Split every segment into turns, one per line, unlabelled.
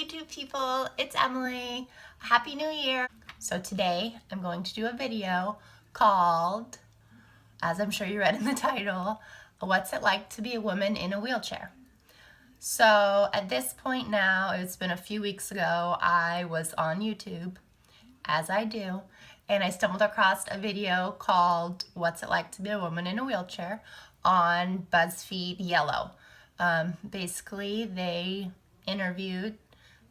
YouTube people, it's Emily. Happy New Year. So today I'm going to do a video called, as I'm sure you read in the title, What's It Like to Be a Woman in a Wheelchair? So at this point now, it's been a few weeks ago, I was on YouTube, as I do, and I stumbled across a video called What's It Like to Be a Woman in a Wheelchair on BuzzFeed Yellow. Basically, they interviewed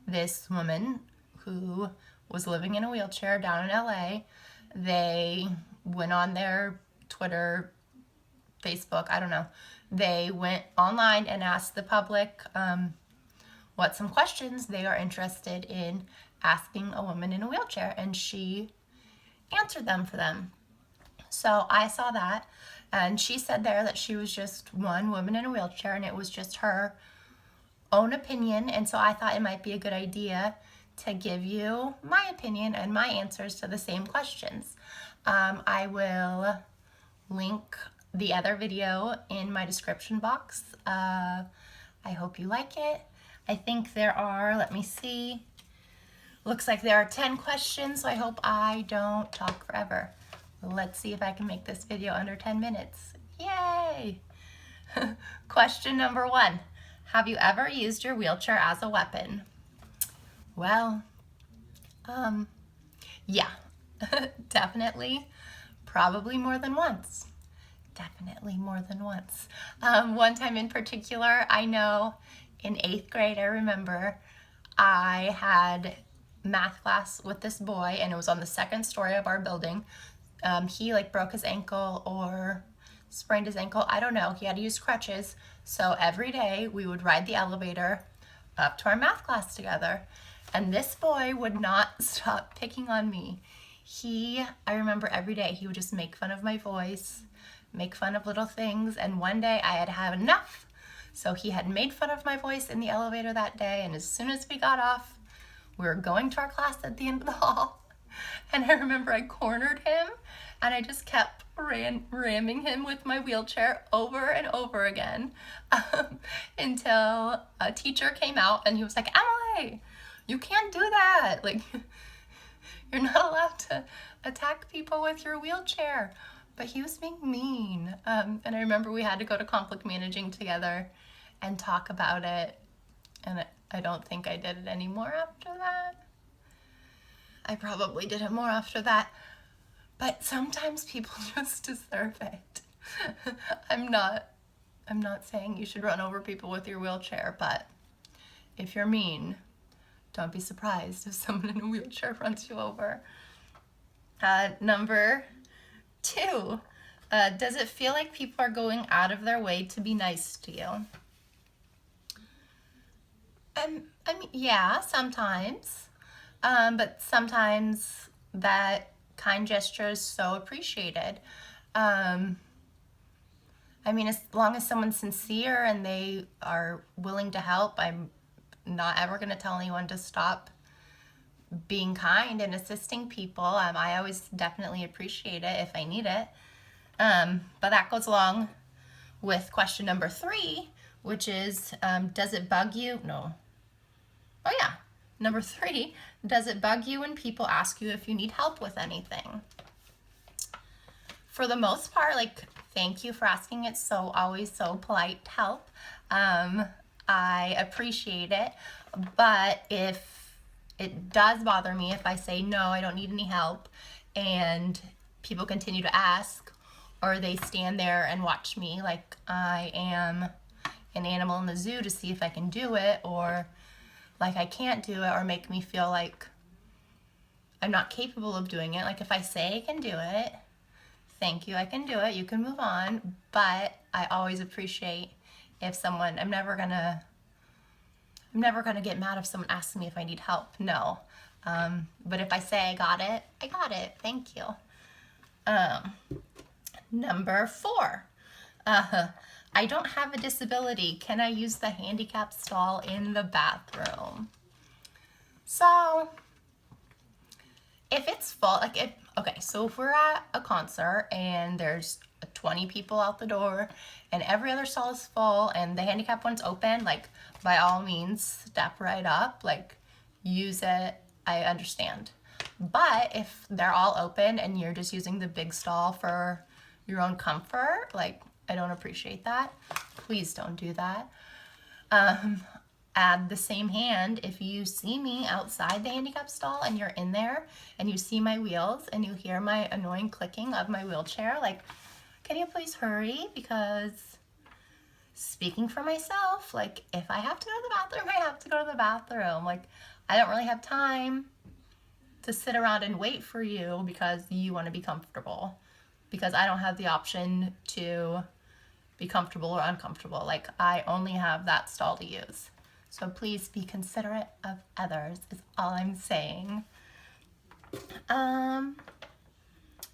this woman who was living in a wheelchair down in LA. They went on their Twitter, Facebook, I don't know. They went online and asked the public what some questions they are interested in asking a woman in a wheelchair, and she answered them for them. So I saw that, and she said there that she was just one woman in a wheelchair and it was just her own opinion, and so I thought it might be a good idea to give you my opinion and my answers to the same questions. I will link the other video in my description box. I hope you like it. I think there are, let me see, looks like there are 10 questions, so I hope I don't talk forever. Let's see if I can make this video under 10 minutes. Yay! Question number 1. Have you ever used your wheelchair as a weapon? Well, yeah, definitely, probably more than once. Definitely more than once. One time in particular, I know in 8th grade, I remember I had math class with this boy, and it was on the 2nd story of our building. He broke his ankle or sprained his ankle, I don't know. He had to use crutches. So every day we would ride the elevator up to our math class together. And this boy would not stop picking on me. I remember every day he would just make fun of my voice, make fun of little things. And one day I had had enough. So he had made fun of my voice in the elevator that day. And as soon as we got off, we were going to our class at the end of the hall. And I remember I cornered him and I just kept ramming him with my wheelchair over and over again until a teacher came out and he was like, Emily, you can't do that. You're not allowed to attack people with your wheelchair. But he was being mean. And I remember we had to go to conflict managing together and talk about it. And I don't think I did it anymore after that. I probably did it more after that. But sometimes people just deserve it. I'm not saying you should run over people with your wheelchair, but if you're mean, don't be surprised if someone in a wheelchair runs you over. Number 2, does it feel like people are going out of their way to be nice to you? I mean, yeah, sometimes. But sometimes that kind gesture is so appreciated. I mean, as long as someone's sincere and they are willing to help, I'm not ever going to tell anyone to stop being kind and assisting people. I always definitely appreciate it if I need it. But that goes along with question number 3, which is, does it bug you? No. Oh yeah. Number 3, does it bug you when people ask you if you need help with anything? For the most part, thank you for asking. It's always so polite to help. I appreciate it, but if it does bother me if I say, no, I don't need any help, and people continue to ask, or they stand there and watch me like I am an animal in the zoo to see if I can do it, or like I can't do it, or make me feel like I'm not capable of doing it. If I say I can do it, thank you, I can do it, you can move on. But I always appreciate if someone, I'm never gonna get mad if someone asks me if I need help, no. But if I say I got it, thank you. Number 4, I don't have a disability. Can I use the handicap stall in the bathroom? So, if it's full, okay, so if we're at a concert and there's 20 people out the door and every other stall is full and the handicap one's open, by all means, step right up. use it, I understand. But if they're all open and you're just using the big stall for your own comfort, like, I don't appreciate that. Please don't do that. At the same hand, if you see me outside the handicap stall and you're in there and you see my wheels and you hear my annoying clicking of my wheelchair, like, can you please hurry? Because speaking for myself, like, if I have to go to the bathroom, I have to go to the bathroom. Like, I don't really have time to sit around and wait for you because you want to be comfortable, because I don't have the option to be comfortable or uncomfortable. Like, I only have that stall to use. So please be considerate of others is all I'm saying.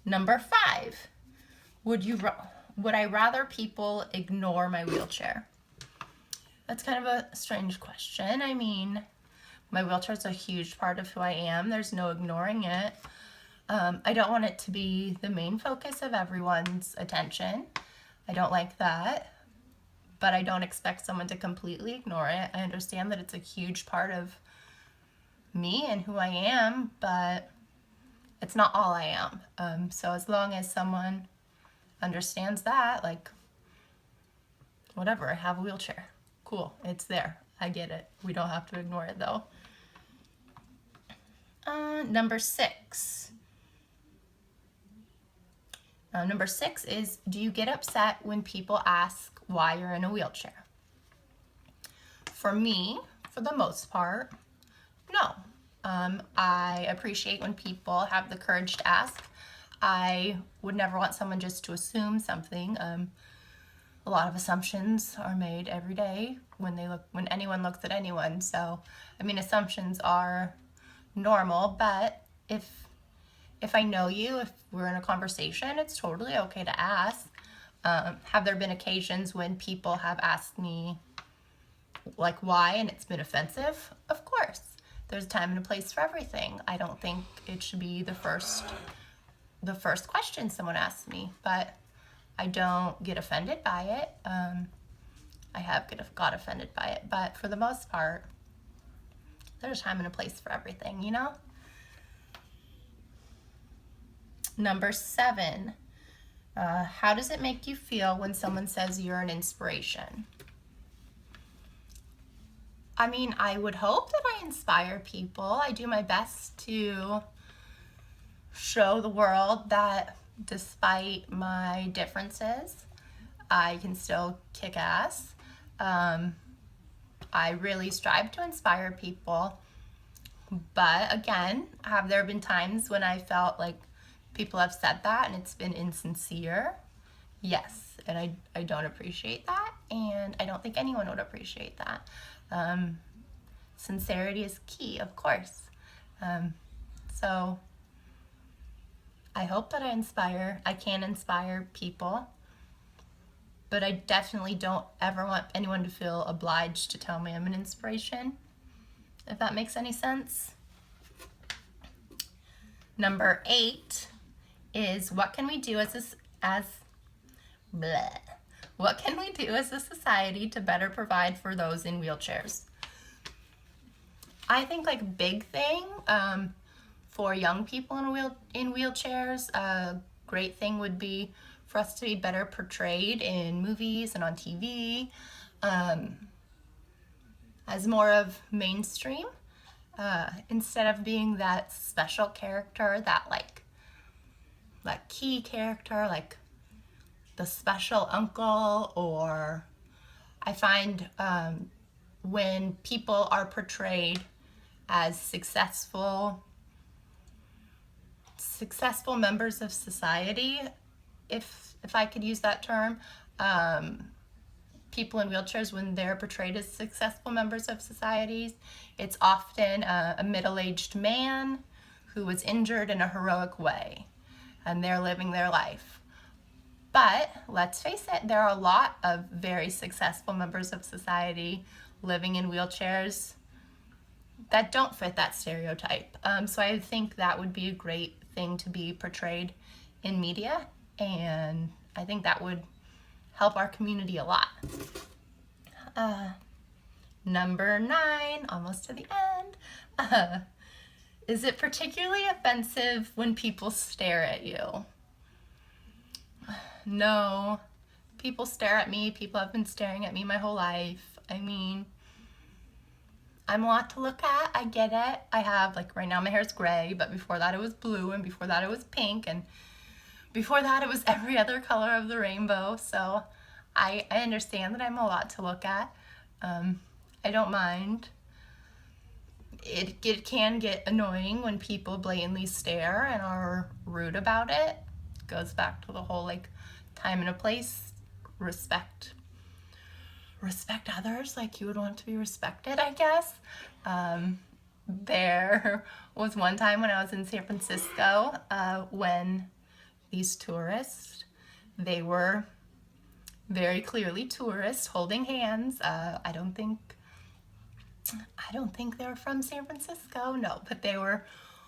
Number 5, would I rather people ignore my wheelchair? That's kind of a strange question. I mean, my wheelchair is a huge part of who I am. There's no ignoring it. I don't want it to be the main focus of everyone's attention. I don't like that. But I don't expect someone to completely ignore it. I understand that it's a huge part of me and who I am, but it's not all I am. So as long as someone understands that, like, whatever, I have a wheelchair. Cool, it's there. I get it. We don't have to ignore it though. Number 6. Number 6 is, do you get upset when people ask why you're in a wheelchair? For me, for the most part, no. I appreciate when people have the courage to ask. I would never want someone just to assume something. A lot of assumptions are made every day when anyone looks at anyone. So, I mean, assumptions are normal, but if I know you, if we're in a conversation, it's totally okay to ask. Have there been occasions when people have asked me, like, why, and it's been offensive? Of course. There's a time and a place for everything. I don't think it should be the first question someone asks me, but I don't get offended by it. I have got offended by it, but for the most part, there's a time and a place for everything, you know? Number 7, how does it make you feel when someone says you're an inspiration? I mean, I would hope that I inspire people. I do my best to show the world that despite my differences, I can still kick ass. I really strive to inspire people. But again, have there been times when I felt like people have said that and it's been insincere? Yes, and I don't appreciate that, and I don't think anyone would appreciate that. Sincerity is key, of course. So I hope that I can inspire people, but I definitely don't ever want anyone to feel obliged to tell me I'm an inspiration, if that makes any sense. Number 8 is, what can we do as a society to better provide for those in wheelchairs? I think, like, big thing for young people in wheelchairs, a great thing would be for us to be better portrayed in movies and on TV, as more of mainstream, instead of being that special character, that key character, like the special uncle. Or I find when people are portrayed as successful members of society, if I could use that term, people in wheelchairs, when they're portrayed as successful members of societies, it's often a middle-aged man who was injured in a heroic way, and they're living their life. But let's face it, there are a lot of very successful members of society living in wheelchairs that don't fit that stereotype. So I think that would be a great thing to be portrayed in media, and I think that would help our community a lot. Number 9, almost to the end. Is it particularly offensive when people stare at you? No. People stare at me. People have been staring at me my whole life. I mean, I'm a lot to look at. I get it. I have, like, right now my hair is gray, but before that it was blue, and before that it was pink, and before that it was every other color of the rainbow. So I understand that I'm a lot to look at. I don't mind. It can get annoying when people blatantly stare and are rude about it. Goes back to the whole, like, time and a place, respect others like you would want to be respected, I guess. There was one time when I was in San Francisco when these tourists, they were very clearly tourists holding hands. I don't think they were from San Francisco, no, but they were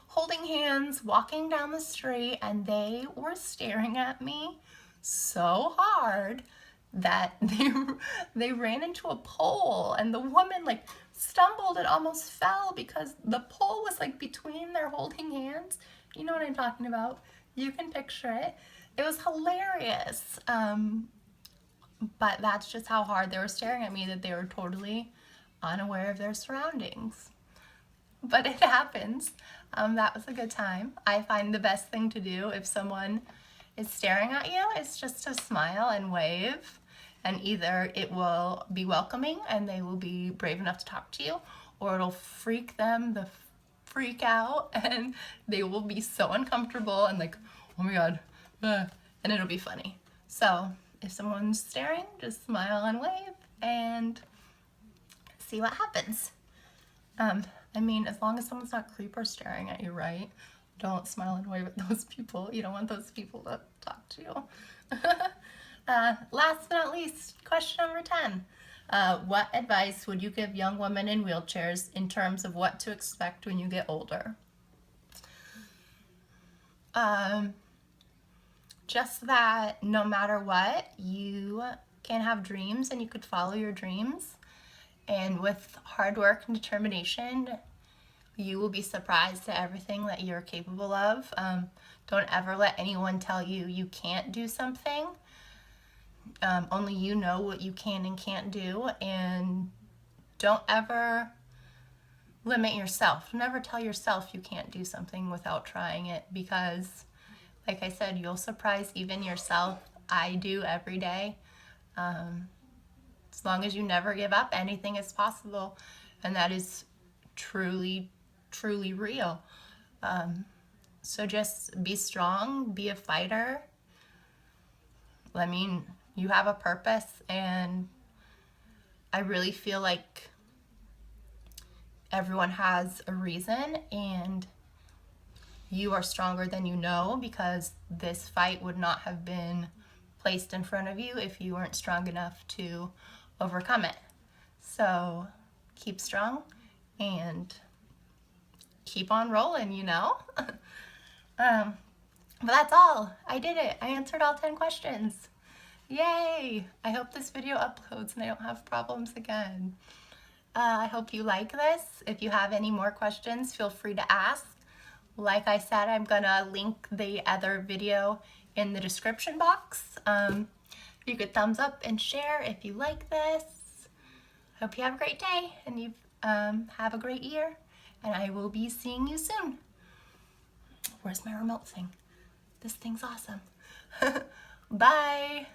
holding hands, walking down the street, and they were staring at me so hard that they ran into a pole, and the woman, like, stumbled and almost fell because the pole was, like, between their holding hands. You know what I'm talking about. You can picture it. It was hilarious. But that's just how hard they were staring at me, that they were totally unaware of their surroundings. But it happens. That was a good time. I find the best thing to do if someone is staring at you is just to smile and wave, and either it will be welcoming and they will be brave enough to talk to you, or it'll freak them the freak out and they will be so uncomfortable and like, oh my god, and it'll be funny. So if someone's staring, just smile and wave and see what happens. I mean, as long as someone's not creeper staring at you, right? Don't smile and wave at those people. You don't want those people to talk to you. Last but not least, question number 10. What advice would you give young women in wheelchairs in terms of what to expect when you get older? Just that no matter what, you can have dreams and you could follow your dreams. And with hard work and determination, you will be surprised at everything that you're capable of. Don't ever let anyone tell you you can't do something. Only you know what you can and can't do. And don't ever limit yourself. Never tell yourself you can't do something without trying it, because, like I said, you'll surprise even yourself. I do every day. As long as you never give up, anything is possible, and that is truly, truly real. So just be strong, be a fighter. I mean, you have a purpose, and I really feel like everyone has a reason, and you are stronger than you know, because this fight would not have been placed in front of you if you weren't strong enough to overcome it. So keep strong and keep on rolling, you know? But that's all. I did it. I answered all 10 questions. Yay! I hope this video uploads and I don't have problems again. I hope you like this. If you have any more questions, feel free to ask. Like I said, I'm gonna link the other video in the description box. You could thumbs up and share if you like this. Hope you have a great day, and you have a great year, and I will be seeing you soon. Where's my remote thing? This thing's awesome. Bye.